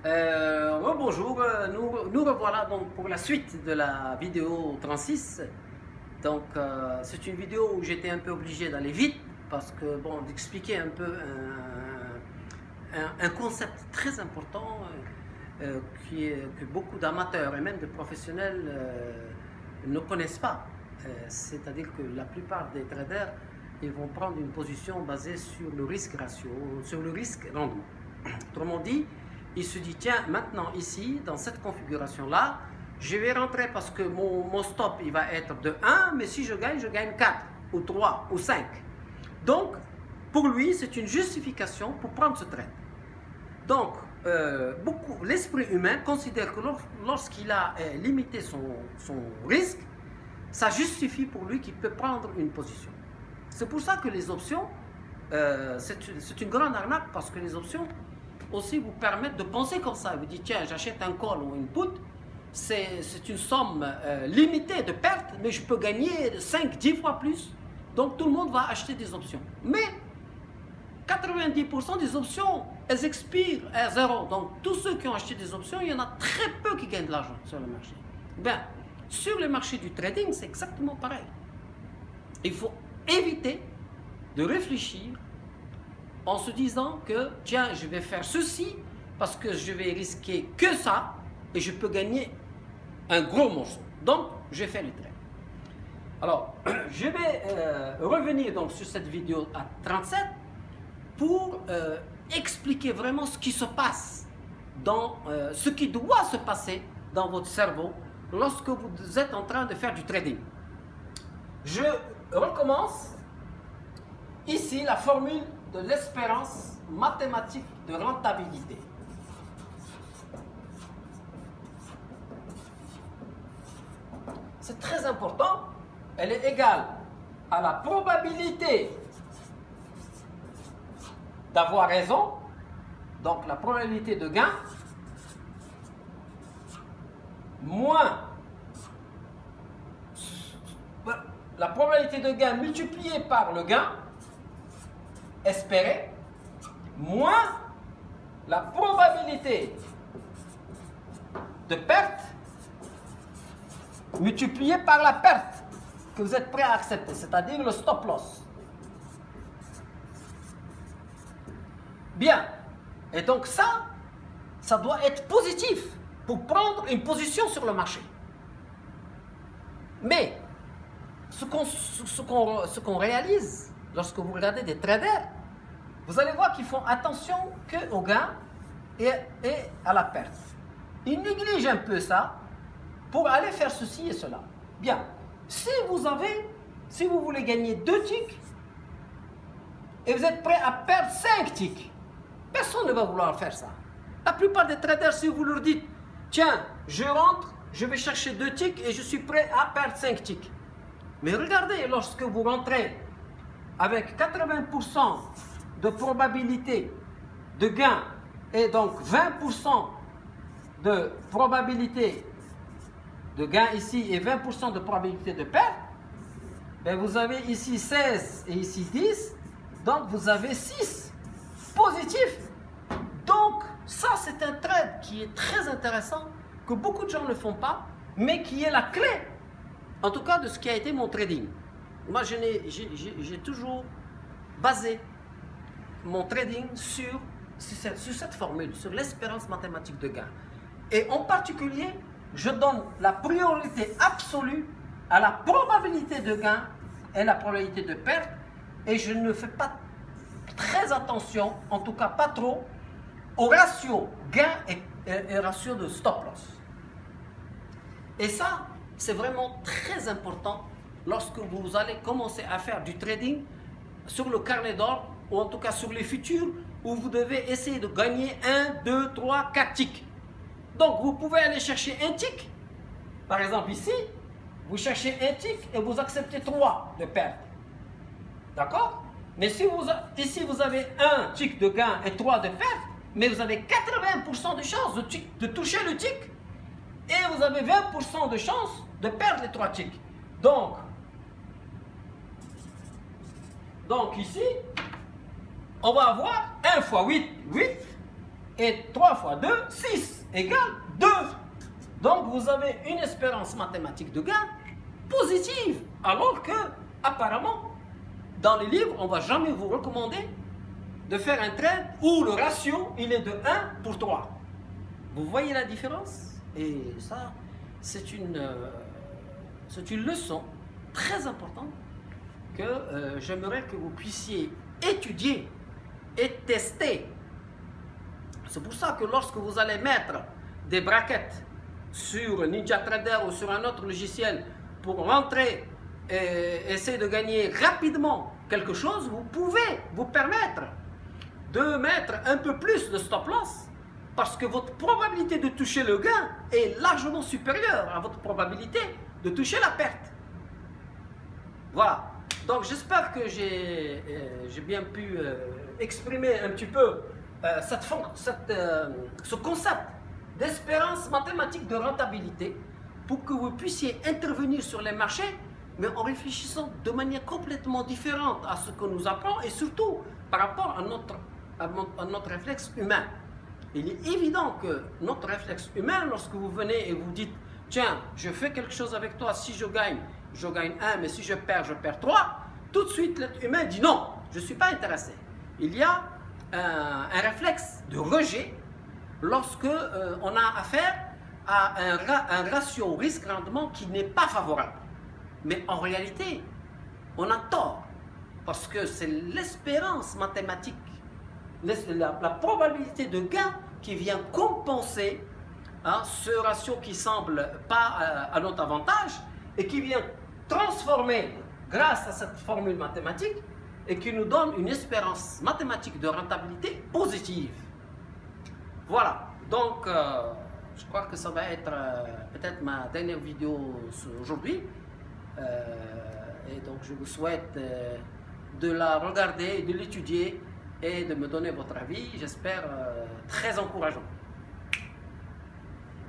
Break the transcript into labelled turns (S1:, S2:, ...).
S1: Bonjour, nous revoilà donc pour la suite de la vidéo 36. Donc c'est une vidéo où j'étais un peu obligé d'aller vite parce que bon, d'expliquer un peu un concept très important que beaucoup d'amateurs et même de professionnels ne connaissent pas. C'est-à-dire que la plupart des traders, ils vont prendre une position basée sur le risque ratio, sur le risque rendement. Autrement dit, il se dit, tiens, maintenant ici, dans cette configuration-là, je vais rentrer parce que mon stop, il va être de 1, mais si je gagne 4, ou 3, ou 5. Donc, pour lui, c'est une justification pour prendre ce trade. Donc, l'esprit humain considère que lorsqu'il a limité son risque, ça justifie pour lui qu'il peut prendre une position. C'est pour ça que les options, c'est une grande arnaque parce que les options aussi vous permettent de penser comme ça. Vous dites, tiens, j'achète un call ou une put, c'est une somme limitée de pertes, mais je peux gagner 5-10 fois plus. Donc tout le monde va acheter des options. Mais 90% des options, elles expirent à zéro. Donc tous ceux qui ont acheté des options, il y en a très peu qui gagnent de l'argent sur le marché. Bien, sur le marché du trading, c'est exactement pareil. Il faut éviter de réfléchir en se disant que, tiens, je vais faire ceci parce que je vais risquer que ça et je peux gagner un gros morceau. Donc, je fais le trade. Alors, je vais revenir donc sur cette vidéo à 37 pour expliquer vraiment ce qui se passe, ce qui doit se passer dans votre cerveau lorsque vous êtes en train de faire du trading. Je recommence. Ici, la formule de l'espérance mathématique de rentabilité. C'est très important. Elle est égale à la probabilité d'avoir raison, donc la probabilité de gain, moins la probabilité de gain multipliée par le gain espéré, moins la probabilité de perte multipliée par la perte que vous êtes prêt à accepter, c'est-à-dire le stop loss. Bien. Et donc ça doit être positif pour prendre une position sur le marché. Mais ce qu'on réalise lorsque vous regardez des traders, vous allez voir qu'ils font attention qu'au gain et à la perte. Ils négligent un peu ça pour aller faire ceci et cela. Bien, si vous voulez gagner 2 ticks et vous êtes prêt à perdre 5 ticks, personne ne va vouloir faire ça. La plupart des traders, si vous leur dites, tiens, je rentre, je vais chercher 2 ticks et je suis prêt à perdre 5 ticks. Mais regardez, lorsque vous rentrez avec 80% de probabilité de gain et donc 20% de probabilité de gain ici et 20% de probabilité de perte, ben vous avez ici 16 et ici 10, donc vous avez 6 positifs. Donc ça, c'est un trade qui est très intéressant, que beaucoup de gens ne font pas, mais qui est la clé, en tout cas, de ce qui a été mon trading. Moi, j'ai toujours basé mon trading sur cette formule, sur l'espérance mathématique de gain. Et en particulier, je donne la priorité absolue à la probabilité de gain et la probabilité de perte. Et je ne fais pas très attention, en tout cas pas trop, au ratio gain et ratio de stop loss. Et ça, c'est vraiment très important lorsque vous allez commencer à faire du trading sur le carnet d'or, ou en tout cas sur les futurs, où vous devez essayer de gagner 1, 2, 3, 4 ticks. Donc vous pouvez aller chercher un tick. Par exemple ici, vous cherchez un tick et vous acceptez 3 de perte. D'accord? Mais si ici vous avez un tick de gain et 3 de perte, mais vous avez 80% de chance de toucher le tick et vous avez 20% de chance de perdre les 3 ticks. Donc ici, on va avoir 1 fois 8, 8, Et 3 fois 2, 6 égale 2. Donc vous avez une espérance mathématique de gain positive. Alors que, apparemment, dans les livres, on ne va jamais vous recommander de faire un trade où le ratio il est de 1 pour 3. Vous voyez la différence? Et ça, c'est une leçon très importante que j'aimerais que vous puissiez étudier et tester. C'est pour ça que lorsque vous allez mettre des brackets sur NinjaTrader ou sur un autre logiciel pour rentrer et essayer de gagner rapidement quelque chose, vous pouvez vous permettre de mettre un peu plus de stop loss parce que votre probabilité de toucher le gain est largement supérieure à votre probabilité de toucher la perte. Voilà. Donc j'espère que j'ai bien pu exprimer un petit peu ce concept d'espérance mathématique de rentabilité pour que vous puissiez intervenir sur les marchés, mais en réfléchissant de manière complètement différente à ce que nous apprenons et surtout par rapport à notre réflexe humain. Il est évident que notre réflexe humain, lorsque vous venez et vous dites « Tiens, je fais quelque chose avec toi, si je gagne 1, mais si je perds 3 », tout de suite l'être humain dit « Non, je ne suis pas intéressé ». Il y a un réflexe de rejet lorsque on a affaire à un ratio risque-rendement qui n'est pas favorable. Mais en réalité, on a tort, parce que c'est l'espérance mathématique, la probabilité de gain qui vient compenser ce ratio qui semble pas à notre avantage et qui vient transformer, grâce à cette formule mathématique, et qui nous donne une espérance mathématique de rentabilité positive. Voilà, donc je crois que ça va être peut-être ma dernière vidéo aujourd'hui. Et donc je vous souhaite de la regarder, de l'étudier et de me donner votre avis, j'espère très encourageant.